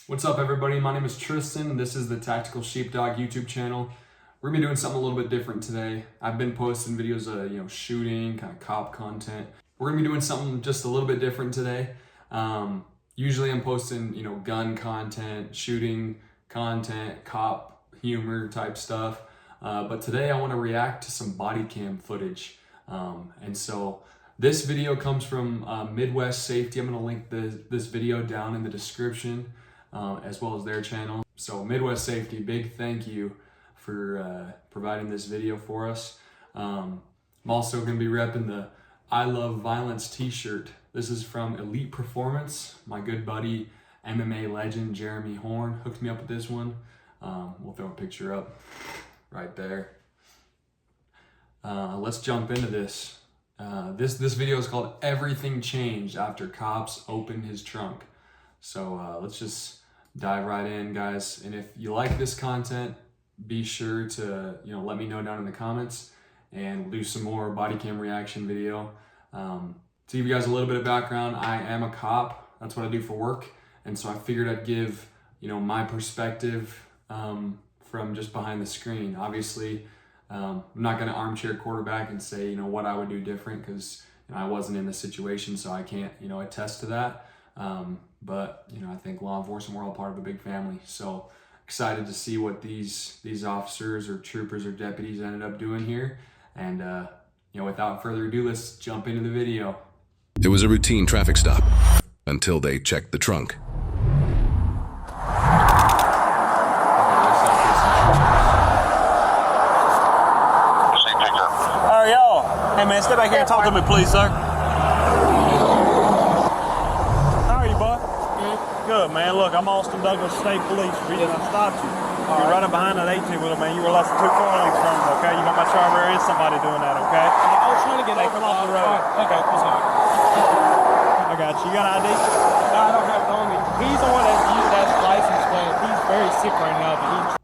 What's up, everybody? My name is Tristan, and this is the Tactical Sheepdog YouTube channel. We're gonna be doing something a little bit different today. I've been posting videos of shooting, kind of cop content. We're gonna be doing something just a little bit different today. Usually I'm posting gun content, shooting content, cop humor type stuff. But today I want to react to some body cam footage. And so this video comes from Midwest Safety. I'm gonna link this video down in the description. As well as their channel. So Midwest Safety, big thank you for providing this video for us. I'm also going to be repping the I Love Violence t-shirt. This is from Elite Performance. My good buddy, MMA legend Jeremy Horn, hooked me up with this one. We'll throw a picture up right there. Let's jump into this. This video is called Everything Changed After Cops Opened His Trunk. So let's just dive right in, guys. And if you like this content, be sure to let me know down in the comments, and we'll do some more body cam reaction video. To give you guys a little bit of background, I am a cop. That's what I do for work, and so I figured I'd give my perspective from just behind the screen. Obviously, I'm not going to armchair quarterback and say what I would do different, because I wasn't in the situation, so I can't attest to that. But I think law enforcement, we're all part of a big family. So excited to see what these officers or troopers or deputies ended up doing here. And without further ado, let's jump into the video. It was a routine traffic stop until they checked the trunk. How are y'all? Hey man, step back here and talk to me, please, sir. Good, man. Look, I'm Austin Douglas State Police. The reason I stopped you, you're running behind an 18 wheeler, man. You were less than 2 car lengths from me, okay? You want to make sure there is somebody doing that, okay? I was trying to get come off the road. Okay, I'm sorry. I got you. You got ID? No, I don't have it on me. He's the one that's licensed, but he's very sick right now.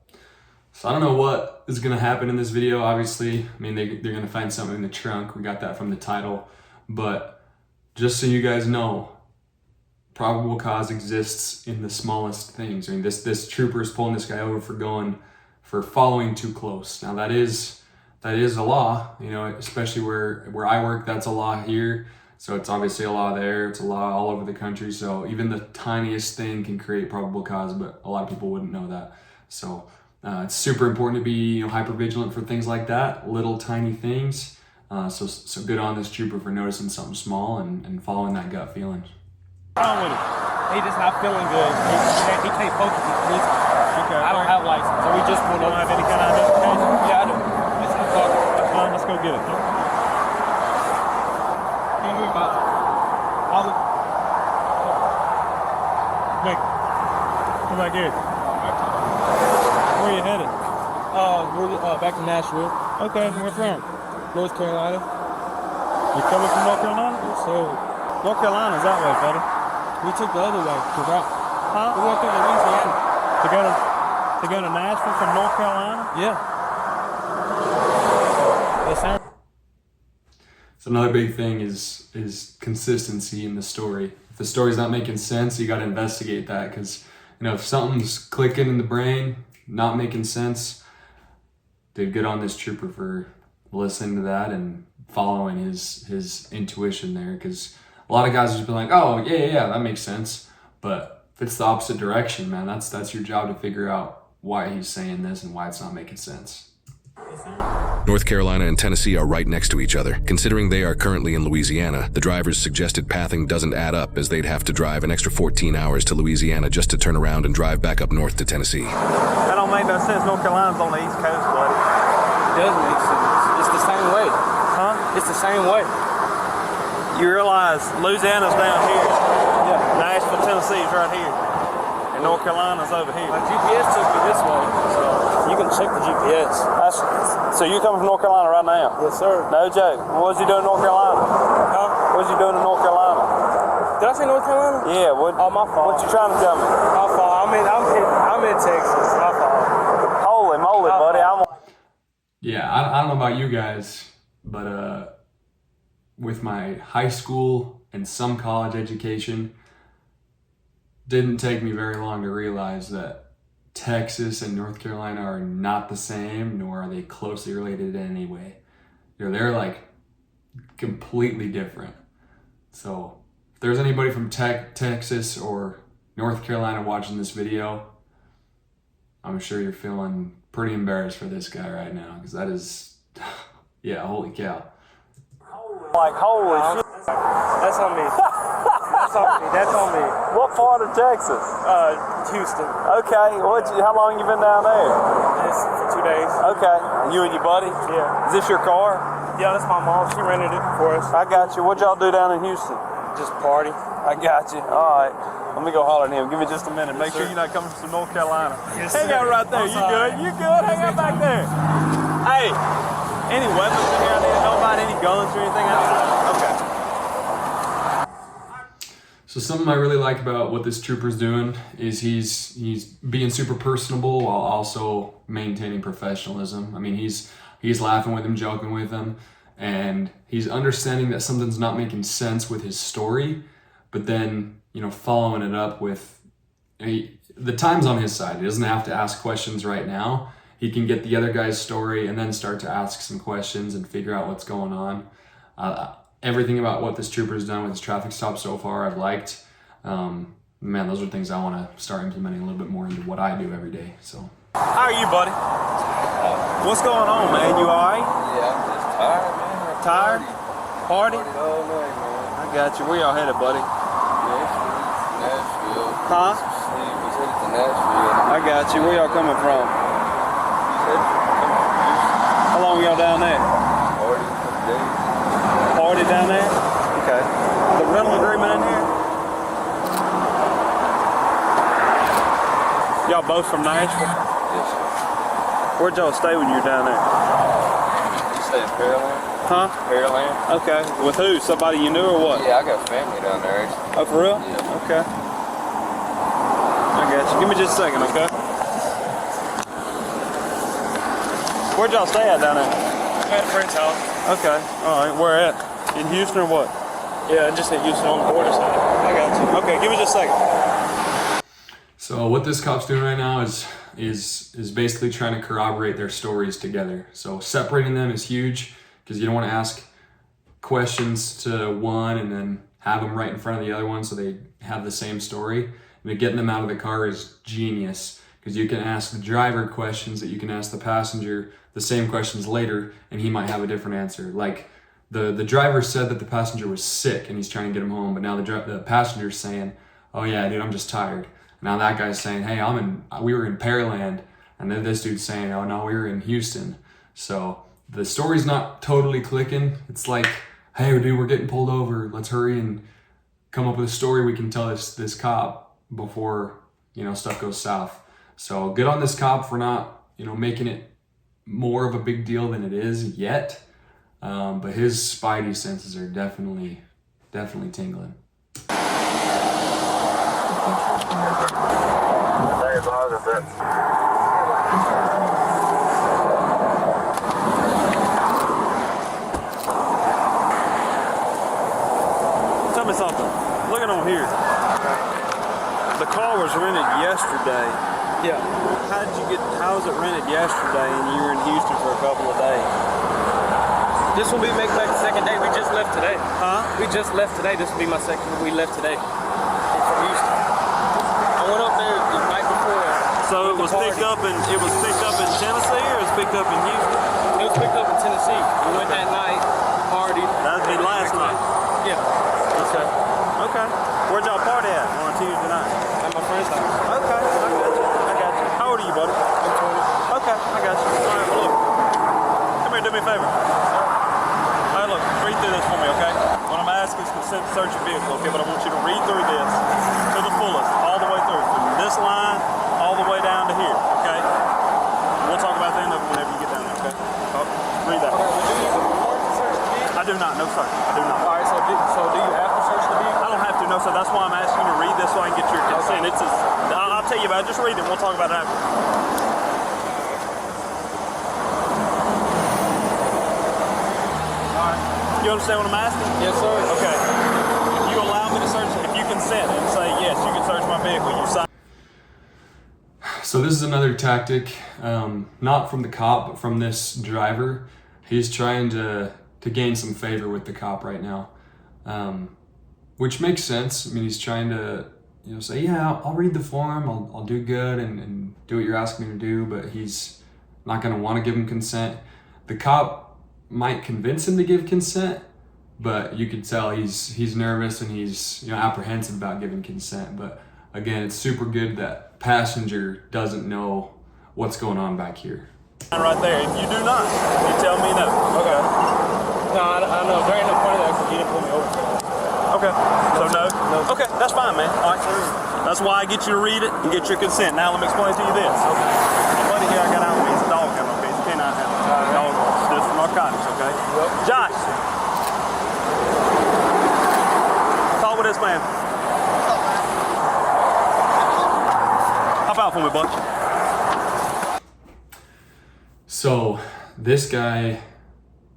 So I don't know what is going to happen in this video. Obviously, I mean, they're going to find something in the trunk. We got that from the title. But just so you guys know, probable cause exists in the smallest things. I mean, this trooper is pulling this guy over for following too close. Now that is a law, especially where I work. That's a law here. So it's obviously a law there. It's a law all over the country. So even the tiniest thing can create probable cause, but a lot of people wouldn't know that. So it's super important to be hyper vigilant for things like that, little tiny things. So good on this trooper for noticing something small and following that gut feeling. What's wrong with it? He just not feeling good. He can't focus. Okay. I don't have license, so we just pulled You over. don't have any kind of identification? Yeah, I do. It's in the car. Let's go get it. Can't hear about it. Nick, come back here. Where are you headed? We're back to Nashville, Okay, where from? North Carolina. You coming from North Carolina? So North Carolina's that way, buddy. we took the other way. We Huh? went through Louisiana. To go to Nashville from North Carolina? Yeah. Yes, sir. So another big thing is consistency in the story. If the story's not making sense, you got to investigate that, because if something's clicking in the brain, not making sense, dude, good on this trooper for listening to that and following his intuition there, because a lot of guys just be like, oh yeah, that makes sense. But if it's the opposite direction, man, that's your job to figure out why he's saying this and why it's not making sense. North Carolina and Tennessee are right next to each other. Considering they are currently in Louisiana, the driver's suggested pathing doesn't add up, as they'd have to drive an extra 14 hours to Louisiana just to turn around and drive back up north to Tennessee. That don't make no sense. North Carolina's on the East Coast, buddy. It does make sense. It's the same way. Huh? It's the same way. You realize Louisiana's down here. Yeah. Nashville, Tennessee's right here. And North Carolina's over here. My GPS took me this way, so you can check the GPS. So you coming from North Carolina right now? Yes, sir. No joke. What was you doing in North Carolina? Huh? What was you doing in North Carolina? Did I say North Carolina? Yeah, what? Oh, my fault. What you trying to tell me? My fault. I'm in Texas. My fault. Holy moly, buddy. Yeah, I don't know about you guys, but with my high school and some college education, didn't take me very long to realize that Texas and North Carolina are not the same, nor are they closely related in any way. They're like completely different. So if there's anybody from Texas or North Carolina watching this video, I'm sure you're feeling pretty embarrassed for this guy right now, because that is, yeah, holy cow. Like, holy shit. That's on me. That's on me. That's on me. What part of Texas? Houston. Okay, how long you been down there? It's for 2 days. Okay, you and your buddy? Yeah. Is this your car? Yeah, that's my mom. She rented it for us. I got you. What y'all do down in Houston? Just party. I got you. All right. Let me go holler at him. Give me just a minute. Make sure you're not coming from North Carolina. Yes, Hang sir. out right there. I'm You sorry. good? You good? Hang out back there. Hey, any weapons in here I need to know about? Any guns or anything? Okay. So something I really like about what this trooper's doing is he's being super personable while also maintaining professionalism. I mean, he's laughing with him, joking with him, and he's understanding that something's not making sense with his story, but then, following it up with, the time's on his side. He doesn't have to ask questions right now. He can get the other guy's story and then start to ask some questions and figure out what's going on. Everything about what this trooper's done with his traffic stop so far, I've liked. Man, those are things I want to start implementing a little bit more into what I do every day. So, How are you, buddy? What's going on, man? You all right? Yeah, I'm just tired, man. Tired? Party? Party all night, man. I got you. Where y'all headed, buddy? Nashville. Huh? Sleep was headed to Nashville. I got you. Where y'all coming from? How long y'all down there? Party, couple days. Party down there? Okay. The rental agreement in here? Y'all both from Nashville? Yes, sir. Where'd y'all stay when you were down there? You stay in Pearland? Huh? Pearland? Okay. With who? Somebody you knew or what? Yeah, I got family down there, actually. Oh, for real? Yeah. Okay. I got you. Give me just a second, okay? Where'd y'all stay at down there? At a friend's house. Okay. All right. Where at? In Houston or what? Yeah, just in Houston on the border side. I got you. Okay. Give me just a second. So what this cop's doing right now is basically trying to corroborate their stories together. So separating them is huge, because you don't want to ask questions to one and then have them right in front of the other one so they have the same story. And getting them out of the car is genius, because you can ask the driver questions that you can ask the passenger the same questions later, and he might have a different answer. Like the driver said that the passenger was sick and he's trying to get him home, but now the passenger's saying, "Oh yeah, dude, I'm just tired." Now that guy's saying, "Hey, we were in Pearland," and then this dude's saying, "Oh no, we were in Houston." So the story's not totally clicking. It's like, "Hey, dude, we're getting pulled over. Let's hurry and come up with a story we can tell this cop before stuff goes south." So good on this cop for not making it more of a big deal than it is yet. But his spidey senses are definitely tingling. Tell me something. Looking on here. The car was rented yesterday. Yeah. How was it rented yesterday and you were in Houston for a couple of days? This will be make back the second day. We just left today. Huh? We just left today. This will be my second. We left today. From Houston. I went up there the night before. So it was party. picked up in Tennessee, or it was picked up in Houston? It was picked up in Tennessee. We went that night, partied. That'd be last night. Yeah. Okay. Okay. Where'd y'all party at on a Tuesday night? At my friend's house. Okay. I got you. How old are you, buddy? I'm 20. Okay. I got you. All right. Well, look. Come here. Do me a favor. All right. Look. Read through this for me, okay? What I'm asking is consent to search your vehicle, okay? But I want you to read through this to the fullest, all the way through, from this line all the way down to here, okay? We'll talk about the end of it whenever you get down there, okay? Read that. I do not. No, sir. I do not. All right, so do you have to search the vehicle? I don't have to, no, sir. That's why I'm asking you to read this so I can get your consent. I'll tell you about it. Just read it. We'll talk about it after. All right. You understand what I'm asking? Yes, sir. Okay. You allow me to search it. If you can consent and say, yes, you can search my vehicle. You sign. So this is another tactic, not from the cop, but from this driver. He's trying to gain some favor with the cop right now, which makes sense. I mean, he's trying to, say, yeah, I'll read the form, I'll do good and do what you're asking me to do, but he's not going to want to give him consent. The cop might convince him to give consent, but you could tell he's nervous and he's apprehensive about giving consent. But again, it's super good that passenger doesn't know what's going on back here. Right there. If you do not, you tell me no. Okay. No, I know. There ain't no point of that because you didn't pull me over for that. Okay. So no? Okay, that's fine, man. All right. That's why I get you to read it and get your consent. Now let me explain to you this. Okay. My buddy here I got out with me. He's a dog handler, okay? He's a canine handler. Dog this for narcotics, okay? Yep. Josh. Talk with this man. Hop out for me, bud. So this guy,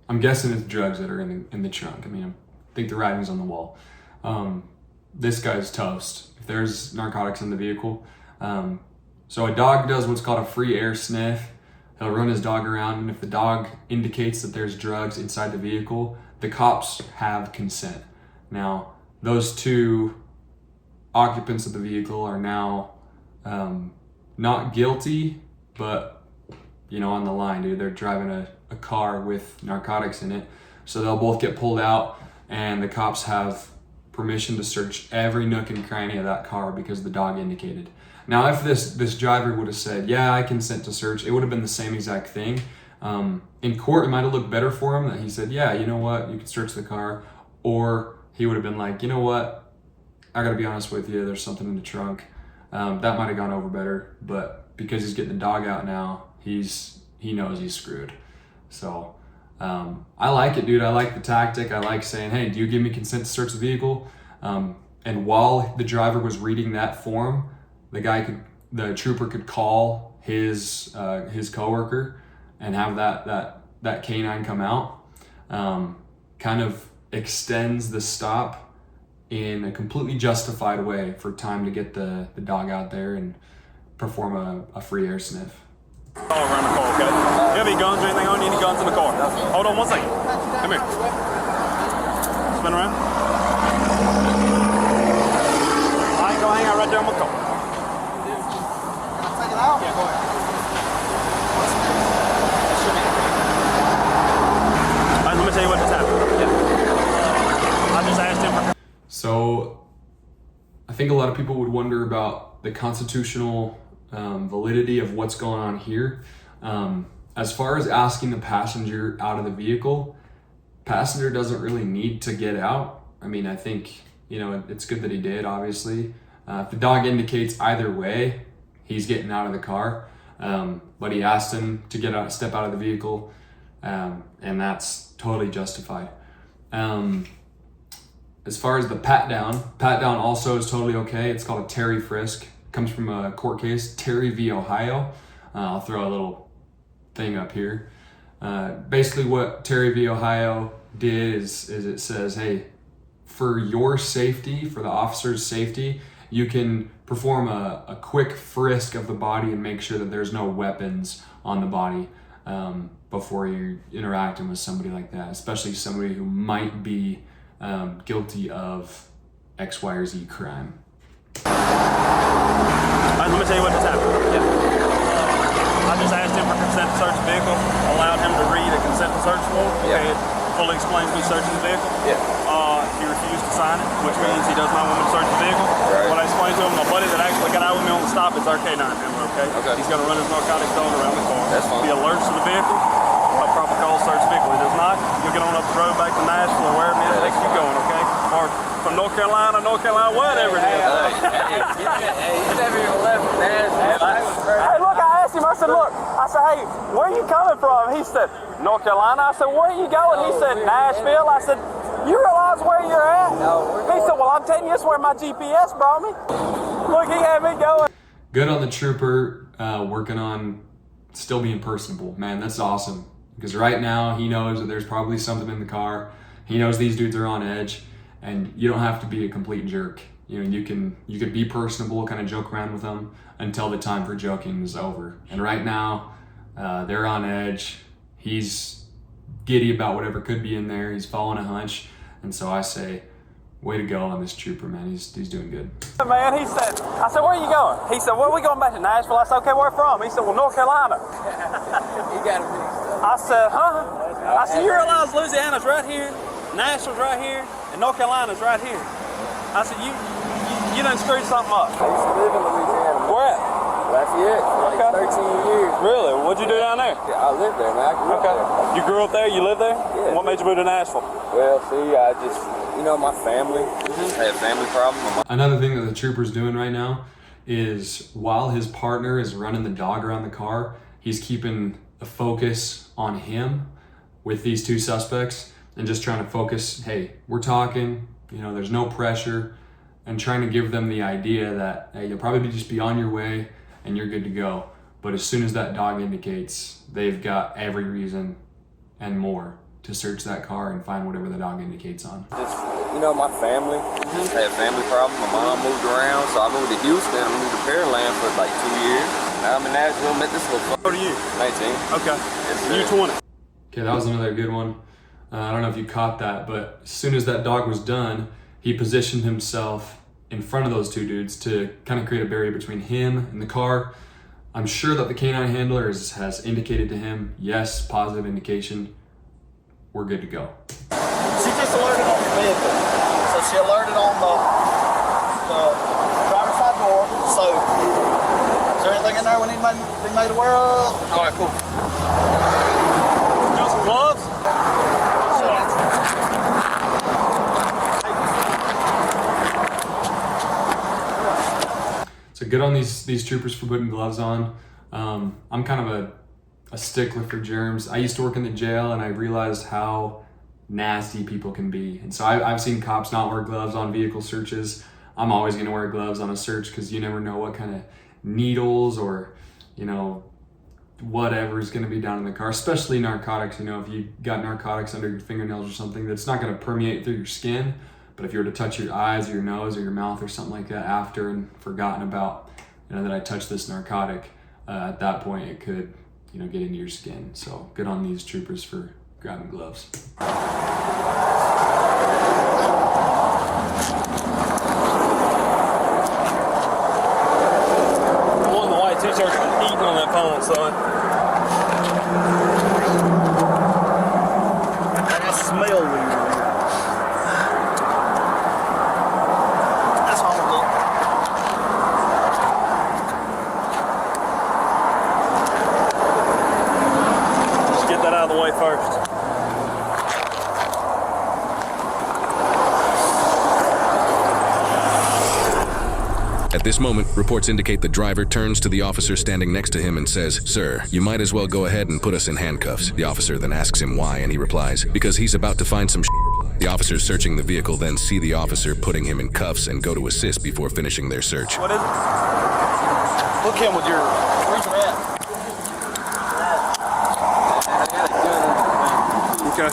I'm guessing it's drugs that are in the trunk. I mean, I think the writing's on the wall. This guy's toast if there's narcotics in the vehicle. So a dog does what's called a free air sniff. He'll run his dog around, and if the dog indicates that there's drugs inside the vehicle, the cops have consent. Now, those two occupants of the vehicle are now not guilty, but on the line, dude. They're driving a car with narcotics in it. So they'll both get pulled out, and the cops have permission to search every nook and cranny of that car because the dog indicated. Now, if this driver would have said, yeah, I consent to search, it would have been the same exact thing. In court, it might have looked better for him that he said, yeah, you know what, you can search the car. Or he would have been like, you know what, I gotta be honest with you, there's something in the trunk. That might have gone over better, but because he's getting the dog out now, he knows he's screwed. So I like it, dude. I like the tactic. I like saying, hey, do you give me consent to search the vehicle? And while the driver was reading that form, the trooper could call his coworker and have that canine come out. Kind of extends the stop in a completely justified way for time to get the dog out there and perform a free air sniff. All around the car, okay? You have any guns or anything on you? Any guns in the car? Hold on 1 second. Come here. Spin around. I ain't gonna hang out right there on my car. Can I take it out? Yeah, go ahead. All right, let me tell you what just happened. Yeah. I just asked him for. So I think a lot of people would wonder about the constitutional validity of what's going on here. As far as asking the passenger out of the vehicle, passenger doesn't really need to get out. I mean, I think, it's good that he did, obviously. If the dog indicates either way, he's getting out of the car. But he asked him to step out of the vehicle, and that's totally justified. As far as the pat down also is totally okay. It's called a Terry frisk. Comes from a court case, Terry v. Ohio. I'll throw a little thing up here. Basically what Terry v. Ohio did is it says, hey, for your safety, for the officer's safety, you can perform a quick frisk of the body and make sure that there's no weapons on the body before you're interacting with somebody like that, especially somebody who might be guilty of X, Y, or Z crime. All right, let me tell you what just happened. Yeah. I just asked him for consent to search the vehicle, allowed him to read a consent to search form. Okay, it fully explains me searching the vehicle. Yeah. He refused to sign it, which means he does not want me to search the vehicle. Right. What I explained to him, my buddy that actually got out with me on the stop is our canine handler, okay? He's going to run his narcotics dog around the car. That's fine. Be alerts to the vehicle. A proper call, search the vehicle. If it does not, you'll get on up the road back to Nashville or wherever it is, they keep going, okay? Or from North Carolina, whatever it is. You never even left Nashville. Hey, look, I asked him, I said, hey, where are you coming from? He said, North Carolina. I said, where are you going? He said, Nashville. I said, you realize where you're at? He said, well, I'm telling you, it's where my GPS brought me. Look, he had me going. Good on the trooper, working on still being personable. Man, that's awesome. Because right now, he knows that there's probably something in the car. He knows these dudes are on edge. And you don't have to be a complete jerk. you know, you could be personable, kind of joke around with them until the time for joking is over. And right now, they're on edge. He's giddy about whatever could be in there. He's following a hunch. And so I say, way to go on this trooper, man. He's doing good. Man, I said, where are you going? He said, well, we going back to Nashville. I said, okay, where from? He said, well, North Carolina. He got it mixed up. I said, huh? I said, you realize Louisiana's right here, Nashville's right here, and North Carolina's right here. I said, you done screwed something up. I used to live in Louisiana. Where at? Lafayette for like 13 years. Really? What'd you do down there? Yeah, I lived there, man. I grew up there. You grew up there? You live there? Yeah. What made you move to Nashville? Well, see, I just, you know, my family. I had family problems. Another thing that the trooper's doing right now is while his partner is running the dog around the car, he's keeping a focus on him with these two suspects and just trying to focus, hey, we're talking, you know, there's no pressure, and trying to give them the idea that, hey, you'll probably just be on your way and you're good to go. But as soon as that dog indicates, they've got every reason and more to search that car and find whatever the dog indicates on. Just, you know, my family. I had family problems. My mom moved around, so I moved to Houston. I moved to Pearland for like 2 years. Now I'm in Nashville, met this little fuck. What are you? 19. Okay. Yes, You 20. Okay, that was another good one. I don't know if you caught that, but as soon as that dog was done, he positioned himself in front of those two dudes to kind of create a barrier between him and the car. I'm sure that the canine handler has indicated to him, yes, positive indication, we're good to go. She just alerted on the vehicle. So she alerted on the driver's side door. So, is there anything in there we need to be made aware of? All right, cool. Got some gloves? So good on these troopers for putting gloves on. I'm kind of a stickler for germs. I used to work in the jail and I realized how nasty people can be. And so I've seen cops not wear gloves on vehicle searches. I'm always gonna wear gloves on a search because you never know what kind of needles or, you know, whatever is gonna be down in the car, especially narcotics. You know, if you got narcotics under your fingernails or something, that's not gonna permeate through your skin. But if you were to touch your eyes or your nose or your mouth or something like that after and forgotten about, you know, that I touched this narcotic, at that point it could, you know, get into your skin. So good on these troopers for grabbing gloves. I'm on the white t-shirt eating on that phone, son. I smell weird. That's horrible. Just get that out of the way first. At this moment, reports indicate the driver turns to the officer standing next to him and says, "Sir, you might as well go ahead and put us in handcuffs." The officer then asks him why, and he replies, "Because he's about to find some shit." The officers searching the vehicle then see the officer putting him in cuffs and go to assist before finishing their search. What is it? Look him with your... Where's your at? I got a gun. Okay.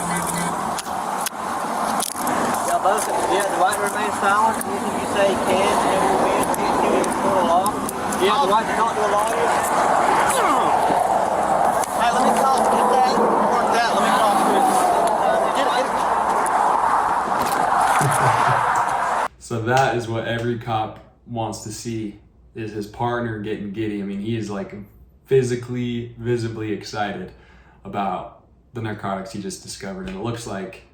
Y'all both, yeah, the white remain silent. Anything you say can and will be against you in the court of law. Yeah, the right to talk to a lawyer. Hey, let me talk to that. Or that, let me talk to So that is what every cop wants to see, is his partner getting giddy. I mean, he is like physically, visibly excited about the narcotics he just discovered, and it looks like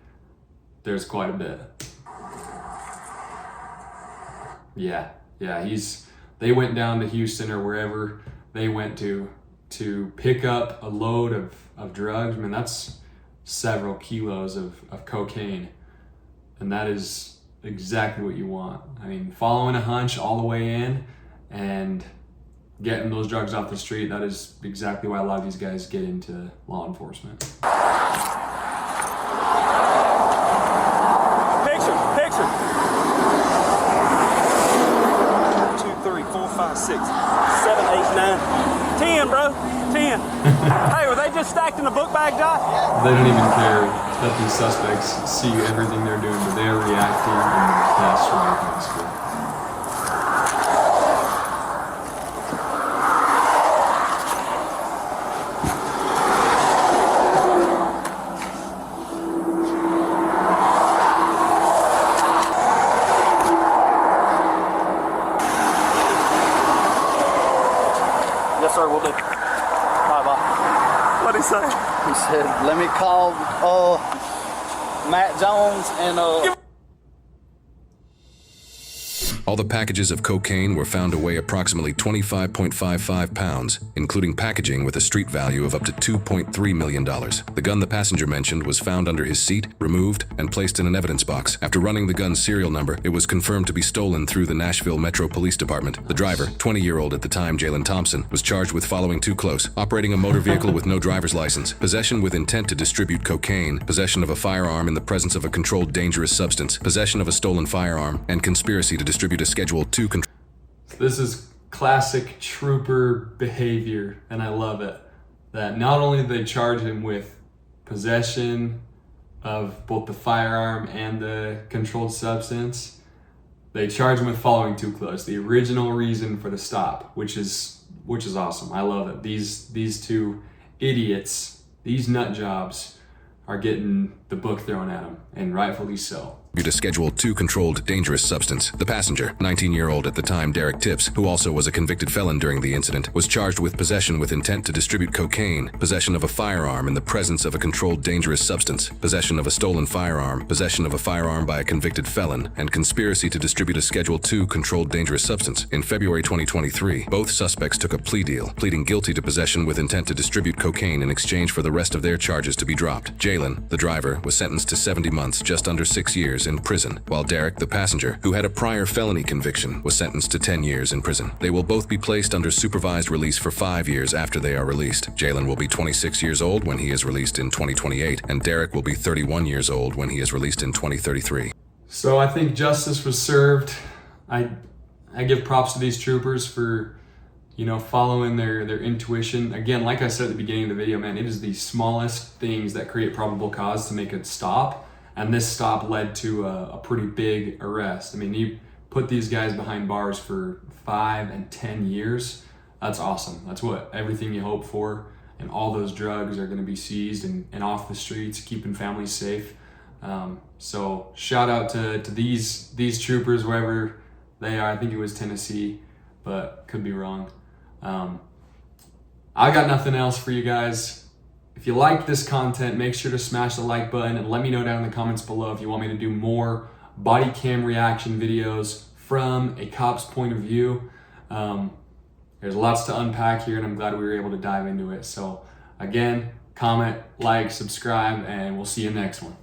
there's quite a bit. Yeah, they went down to Houston or wherever they went to pick up a load of drugs. I mean, that's several kilos of cocaine, and that is exactly what you want. I mean, following a hunch all the way in and getting those drugs off the street, that is exactly why a lot of these guys get into law enforcement. Picture. 2, 3, 4, 5, 6, 7, 8, 9, 10, bro. 10. Hey, were they just stacked in a book bag, Josh? They don't even care that these suspects see everything they're doing, but they are reacting in the best way possible. Yes, sir, we'll do. All right, bye. What'd he say? He said, let me call Matt Jones and All the packages of cocaine were found to weigh approximately 25.55 pounds, including packaging with a street value of up to $2.3 million. The gun the passenger mentioned was found under his seat, removed, and placed in an evidence box. After running the gun's serial number, it was confirmed to be stolen through the Nashville Metro Police Department. The driver, 20-year-old at the time, Jalen Thompson, was charged with following too close: operating a motor vehicle with no driver's license, possession with intent to distribute cocaine, possession of a firearm in the presence of a controlled dangerous substance, possession of a stolen firearm, and conspiracy to distribute a Schedule II control. This is classic trooper behavior, and I love it. That not only did they charge him with possession of both the firearm and the controlled substance, they charge him with following too close, the original reason for the stop, which is awesome. I love it. These two idiots, these nut jobs, are getting the book thrown at them, and rightfully so. A Schedule II controlled dangerous substance. The passenger, 19-year-old at the time, Derek Tips, who also was a convicted felon during the incident, was charged with possession with intent to distribute cocaine, possession of a firearm in the presence of a controlled dangerous substance, possession of a stolen firearm, possession of a firearm by a convicted felon, and conspiracy to distribute a Schedule II controlled dangerous substance. In February 2023, both suspects took a plea deal, pleading guilty to possession with intent to distribute cocaine in exchange for the rest of their charges to be dropped. Jalen, the driver, was sentenced to 70 months, just under 6 years, in prison, while Derek, the passenger, who had a prior felony conviction, was sentenced to 10 years in prison. They will both be placed under supervised release for 5 years after they are released. Jalen will be 26 years old when he is released in 2028, and Derek will be 31 years old when he is released in 2033. So I think justice was served. I give props to these troopers for, following their intuition. Again, like I said at the beginning of the video, man, it is the smallest things that create probable cause to make it stop. And this stop led to a pretty big arrest. I mean, you put these guys behind bars for 5 and 10 years. That's awesome. That's what everything you hope for. And all those drugs are going to be seized and off the streets, keeping families safe. So shout out to these troopers, wherever they are. I think it was Tennessee, but could be wrong. I got nothing else for you guys. If you like this content, make sure to smash the like button and let me know down in the comments below if you want me to do more body cam reaction videos from a cop's point of view. There's lots to unpack here, and I'm glad we were able to dive into it. So again, comment, like, subscribe, and we'll see you next one.